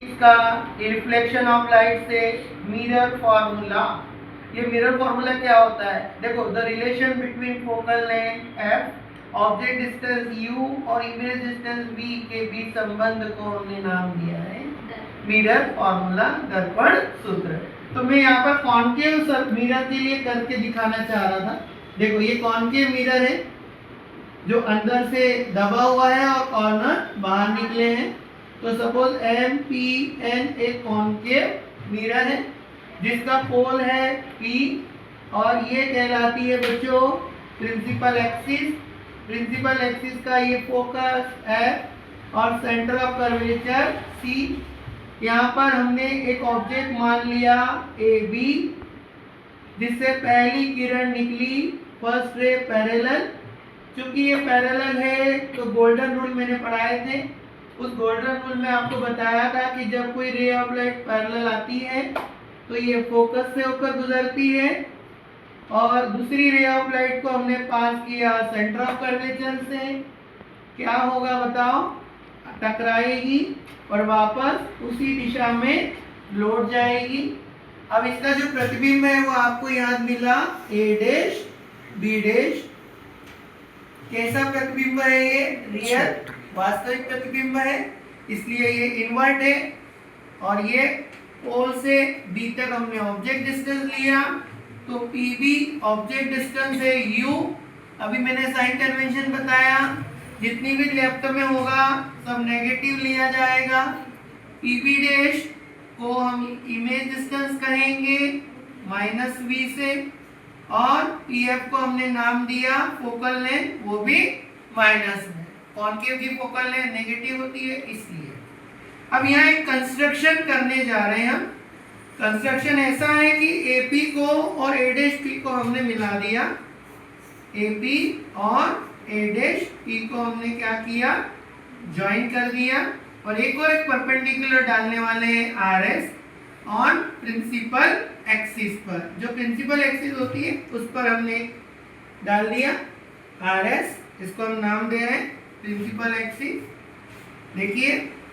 इसका reflection of light से mirror formula. ये मिरर फॉर्मूला क्या होता है? देखो, the relation between focal length F, object distance you और इमेज डिस्टेंस वी के बीच संबंध को हमने नाम दिया है मिरर फॉर्मूला, दर्पण सूत्र। तो मैं यहाँ पर कॉन्केव मिरर के लिए करके दिखाना चाह रहा था। देखो, ये कॉन्केव मिरर है जो अंदर से दबा हुआ है और कॉर्नर बाहर निकले हैं। तो सपोज एम पी एन एक कॉन्केव मिरर है जिसका पोल है P और ये कहलाती है बच्चों प्रिंसिपल एक्सिस। प्रिंसिपल एक्सिस का ये फोकस F और सेंटर ऑफ कर्वेचर C। यहाँ पर हमने एक ऑब्जेक्ट मान लिया AB जिससे पहली किरण निकली, फर्स्ट रे पैरेलल। चूंकि ये पैरेलल है तो गोल्डन रूल मैंने पढ़ाए थे। उस गोल्डन रूल में आपको बताया था कि जब कोई रे ऑफ लाइट पैरेलल आती है तो ये फोकस से होकर गुजरती है और दूसरी रे ऑफ लाइट को हमने पास किया सेंटर ऑफ कर्वेचर से। क्या होगा बताओ? टकराएगी और वापस उसी दिशा में लौट जाएगी। अब इसका जो प्रतिबिंब है वो आपको याद मिला A डैश B डैश। कैसा प्रतिबिंब है ये? रियल वास्तविक प्रतिबिंब है, इसलिए ये इनवर्ट है। और ये पोल से B तक हमने ऑब्जेक्ट डिस्टेंस लिया, तो PB ऑब्जेक्ट डिस्टेंस है U। अभी मैंने साइन कन्वेंशन बताया, जितनी भी लेफ्ट में होगा सब नेगेटिव लिया जाएगा। PB डैश को हम इमेज डिस्टेंस कहेंगे -V से, और PF को हमने नाम दिया फोकल लेंथ, वो भी माइनस में। कॉन्केव की फोकल लेंथ नेगेटिव होती है इसलिए। अब यहाँ एक कंस्ट्रक्शन करने जा रहे हैं हम। कंस्ट्रक्शन ऐसा है कि AP को और A डैश P को हमने मिला दिया। AP और A डैश P को हमने क्या किया? ज्वाइन कर दिया। और एक परपेंडिकुलर डालने वाले हैं RS ऑन प्रिंसिपल एक्सिस पर। जो प्रिंसिपल एक्सिस होती है उस पर हमने डाल दिया RS, इसको हम नाम दे रहे हैं प्रिंसिपल एक्सिस। देखिए,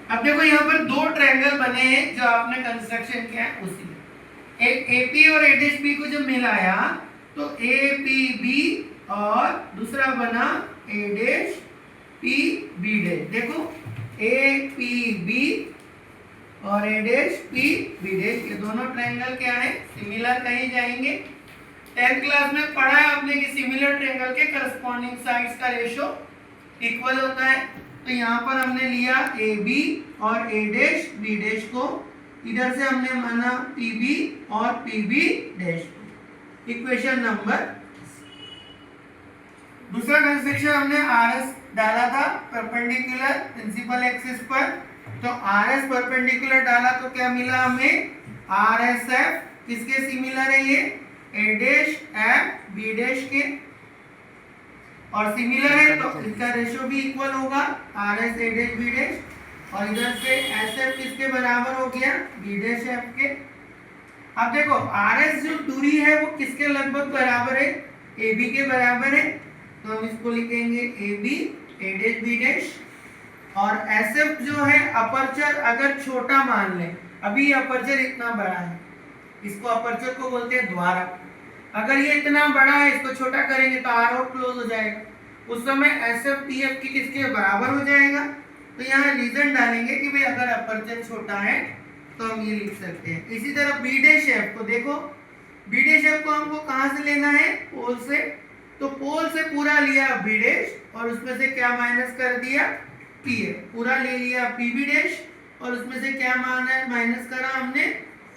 अब देखो यहाँ पर दो ट्रायंगल बने हैं जो आपने कंस्ट्रक्शन किया है उसी में। एक AP और A डैश P को जब मिलाया तो APB और दूसरा बना A डैश PB डैश। देखो, APB और A डैश PB डैश, ये दोनों ट्रायंगल क्या है? सिमिलर कहे जाएंगे। 10th क्लास में पढ़ा है आपने कि सिमिलर ट्रायंगल के करस्पॉन्डिंग साइड्स का रेशो इक्वल होता है। तो यहाँ पर हमने लिया AB और A डैश B डैश को, इधर से हमने माना PB और PB डैश को। Equation number. दूसरा कंस्ट्रक्शन हमने RS डाला था परपेंडिकुलर प्रिंसिपल एक्सिस पर। तो RS परपेंडिकुलर डाला तो क्या मिला हमें? RSF किसके सिमिलर है? ये A dash F B dash के, और सिमिलर है तो इसका रेशो भी इक्वल होगा RS A dash B dash. और इधर से SF किसके बराबर हो गया? B डैश F के। अब देखो, RS जो दूरी है वो किसके लगभग बराबर है? AB के बराबर है। तो हम इसको लिखेंगे AB A dash B dash. और SF जो है अपर्चर अगर छोटा मान लें, अभी अपर्चर इतना बड़ा है, इसको अपर्चर को बोलते हैं द्वारक। अगर ये इतना बड़ा है, इसको छोटा करेंगे तो R आउट क्लोज हो जाएगा। उस समय SF TF की किसके बराबर हो जाएगा। तो यहाँ रीजन डालेंगे कि भाई अगर अपर्चर छोटा है तो हम ये लिख सकते हैं। इसी तरह B डैश F को देखो, B डैश F को हमको कहाँ से लेना है? पोल से। तो पोल से पूरा लिया B डैश और उसमें से क्या माइनस कर दिया? PF। पूरा ले लिया PB डैश और उसमें से क्या माना है? माइनस करा हमने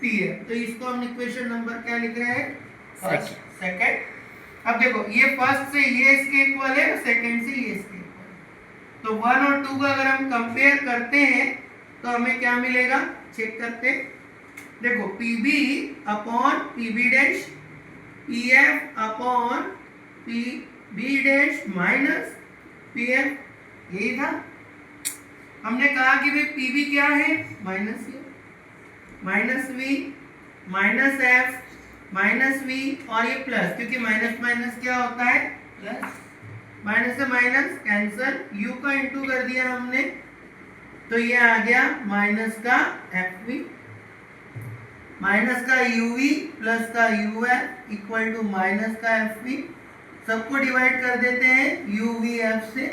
PF। तो इसको हम इक्वेशन नंबर क्या लिख रहे हैं? First, second. अब देखो, ये फर्स्ट से ये इसके इक्वल है, सेकंड से ये इसके इक्वल है। तो 1 और 2 का अगर हम कंपेयर करते हैं तो हमें क्या मिलेगा? चेक करते हैं। देखो, PB upon PB dash, PF upon PB dash minus PF, यही था। हमने कहा कि भाई PB क्या है? Minus V minus F minus V और ये प्लस, क्योंकि माइनस माइनस क्या होता है? प्लस। माइनस से माइनस कैंसल, U का इंटू कर दिया हमने तो ये आ गया माइनस का एफ वी, माइनस का यू वी प्लस का U F equal to minus का एफ वी। सबको डिवाइड कर देते हैं यू वी एफ से,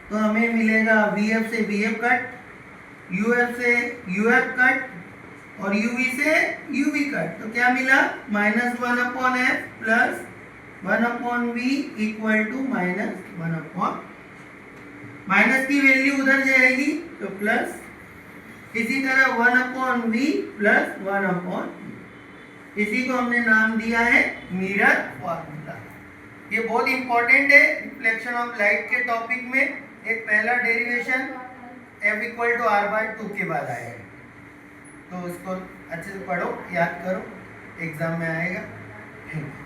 तो हमें मिलेगा वी एफ से V F cut, U F से यू एफ कट और यू वी से यू वी कट। तो क्या मिला, minus one upon F plus one upon V equal to minus one upon, minus की वैल्यू उधर जाएगी तो प्लस, इसी तरह one upon V plus one upon, इसी को हमने नाम दिया है मिरर फॉर्मूला। ये बहुत इंपॉर्टेंट है रिफ्लेक्शन ऑफ लाइट के टॉपिक में। एक पहला derivation F equal to R by 2 के बाद आएगा, तो उसको अच्छे से पढ़ो, याद करो, एग्जाम में आएगा। Thank you.